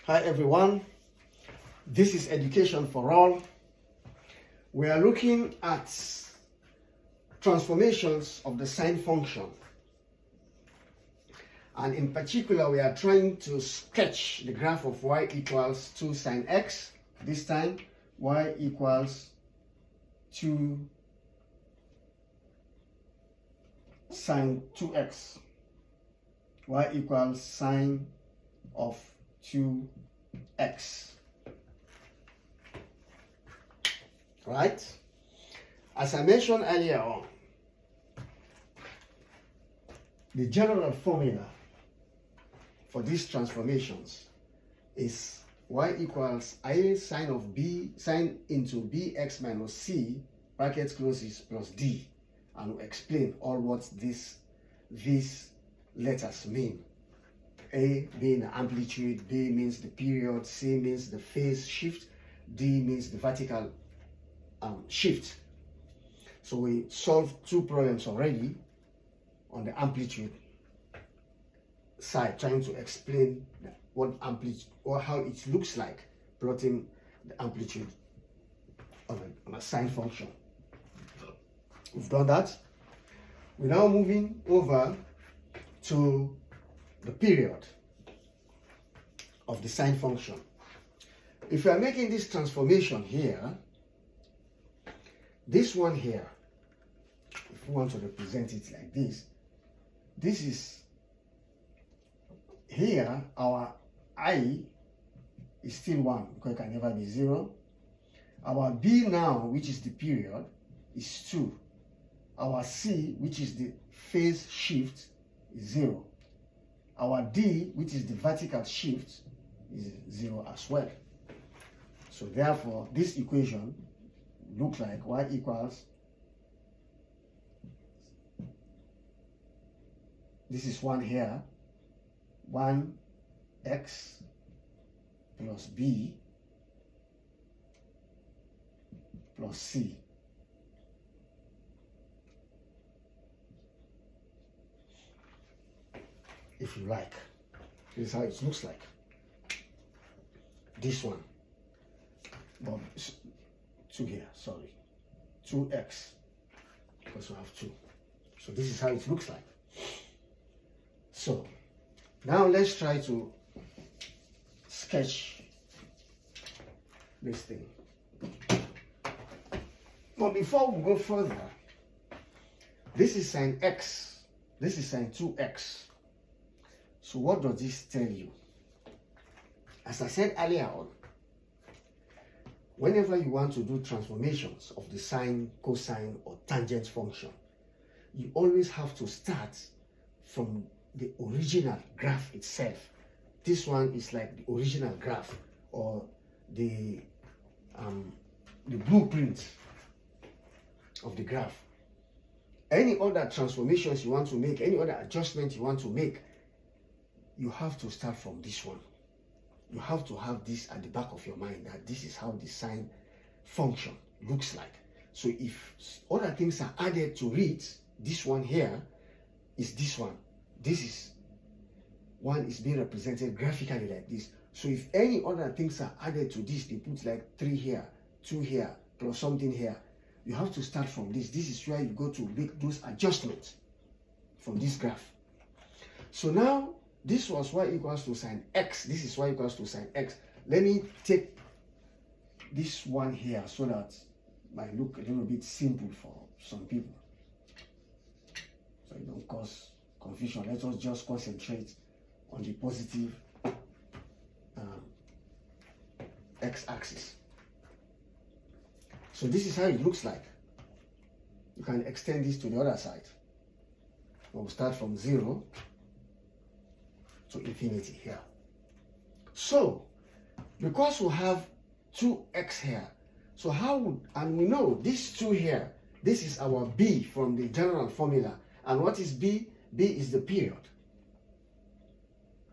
Hi everyone, this is Education for All. We are looking at transformations of the sine function, and in particular we are trying to sketch the graph of y equals 2 sine x. This time y equals 2 sine 2x, y equals sine of 2x. Right? As I mentioned earlier on, the general formula for these transformations is y equals a sine of b, sine into bx minus c, brackets closes, plus d. And we'll explain all what these letters mean. A being the amplitude, B means the period, C means the phase shift, D means the vertical shift. So we solved two problems already on the amplitude side, trying to explain what amplitude or how it looks like plotting the amplitude on a sine function. We've done that. We're now moving over to the period of the sine function. If you are making this transformation here, this one here, if we want to represent it like this, this is here, our I is still 1 because it can never be 0. Our B now, which is the period, is 2. Our C, which is the phase shift, is 0. Our D, which is the vertical shift, is 0 as well. So therefore, this equation looks like y equals, this is 1 here, 1x plus b plus c. If you like, this is how it looks like. This one, but 2 here, sorry, 2x, because we have 2. So this is how it looks like. So now let's try to sketch this thing. But before we go further, this is sine x, this is sine 2x. So what does this tell you? As I said earlier on, whenever you want to do transformations of the sine, cosine, or tangent function, you always have to start from the original graph itself. This one is like the original graph, or the blueprint of the graph. Any other transformations you want to make, any other adjustment you want to make, you have to start from this one. You have to have this at the back of your mind, that this is how the sine function looks like. So if other things are added to it, this one here is this one. This is one is being represented graphically like this. So if any other things are added to this, they put like 3 here, 2 here, plus something here. You have to start from this. This is where you go to make those adjustments from this graph. So now, this was y equals to sine x. This is y equals to sine x. Let me take this one here so that it might look a little bit simple for some people, so it don't cause confusion. Let us just concentrate on the positive x-axis. So this is how it looks like. You can extend this to the other side. We'll start from 0 to infinity here. So because we have 2x here, so how would, and we know this 2 here, this is our b from the general formula. And what is b? B is the period.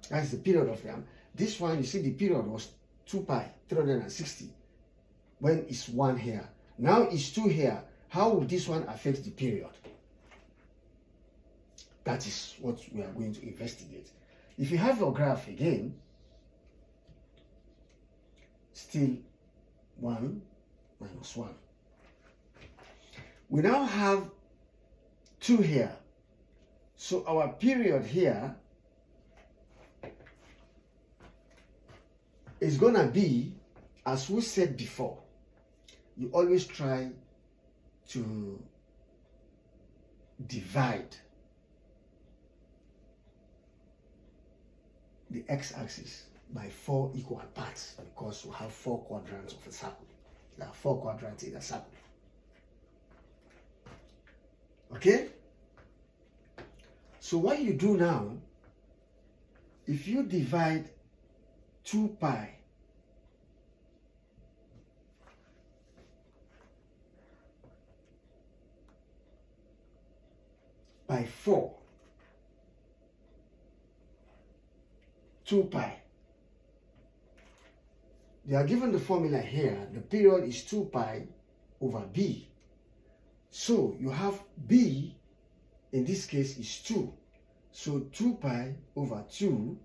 That's the period of them. This one, you see, the period was 2 pi 360 when it's 1 here. Now it's 2 here. How will this one affect the period? That is what we are going to investigate. If you have your graph again, still 1 minus 1. We now have 2 here. So our period here is going to be, as we said before, you always try to divide the x-axis by 4 equal parts, because we have 4 quadrants of a circle. There are 4 quadrants in a circle. Okay? So what you do now, if you divide 2 pi by 4, 2 pi, they are given the formula here. The period is 2 pi over b. So you have b, in this case, is 2. So 2 pi over 2,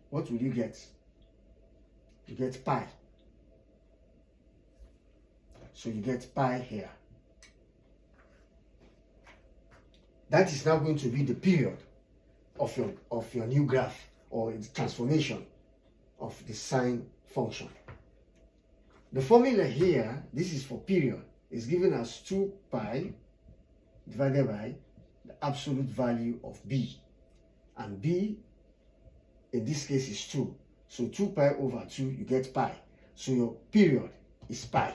what will you get? You get pi. So you get pi here. That is now going to be the period of your new graph, or its transformation of the sine function. The formula here, this is for period, is given as 2 pi divided by the absolute value of b. And b, in this case, is 2. So 2 pi over 2, you get pi. So your period is pi.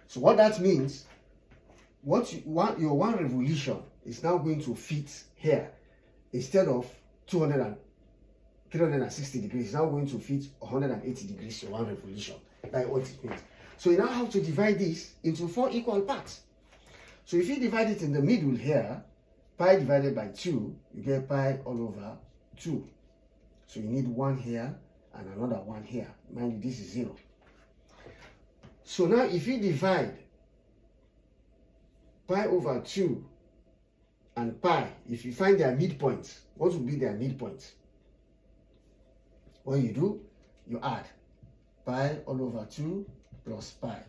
So what that means, what you want, your 1 revolution is now going to fit here. Instead of 360 degrees, it's now going to fit 180 degrees, your 1 revolution. That's what it means. So you now have to divide this into 4 equal parts. So if you divide it in the middle here, pi divided by 2, you get pi all over 2. So you need 1 here and another 1 here. Mind you, this is 0. So now if you divide pi over 2 and pi, if you find their midpoints, what will be their midpoints? What you do, you add pi all over 2 plus pi.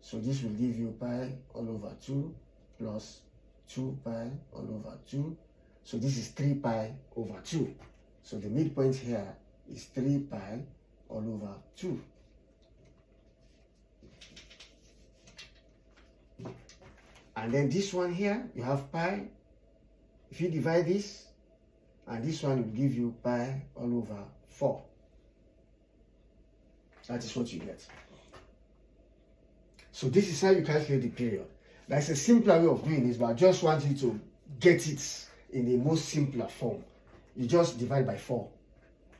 So this will give you pi all over 2 plus 2 pi all over 2. So this is 3 pi over 2. So the midpoint here is 3 pi all over 2. And then this one here, you have pi. If you divide this, and this one will give you pi all over 4. That is what you get. So this is how you calculate the period. That's a simpler way of doing this, but I just want you to get it in the most simpler form. You just divide by 4.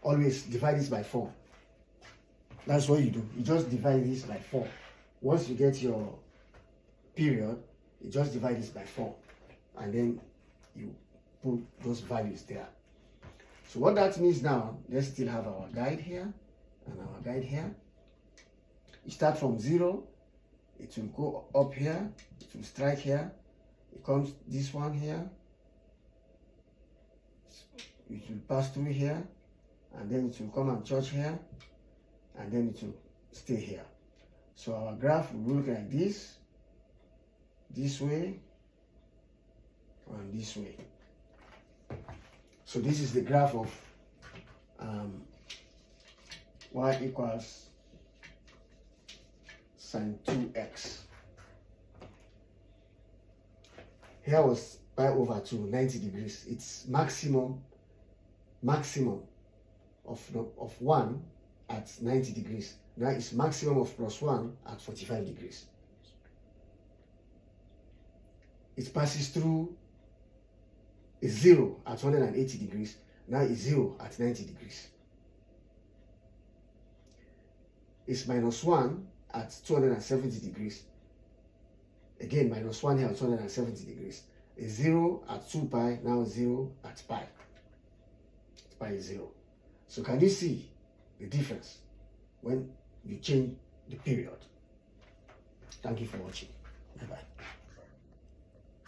Always divide this by 4. That's what you do. You just divide this by 4. Once you get your period, you just divide this by 4. And then you put those values there. So what that means now, let's still have our guide here and our guide here. You start from 0. It will go up here. It will strike here. It comes this one here. It will pass through here. And then it will come and touch here. And then it will stay here. So our graph will look like this way, and this way. So this is the graph of y equals sine 2x. Here was pi over 2, 90 degrees. It's maximum of 1 at 90 degrees. Now it's maximum of plus 1 at 45 degrees. It passes through is 0 at 180 degrees. Now it's 0 at 90 degrees. It's minus 1 at 270 degrees. Again, minus 1 here at 270 degrees. It's 0 at 2 pi, now 0 at pi. Pi is 0. So can you see the difference when you change the period? Thank you for watching. Bye-bye.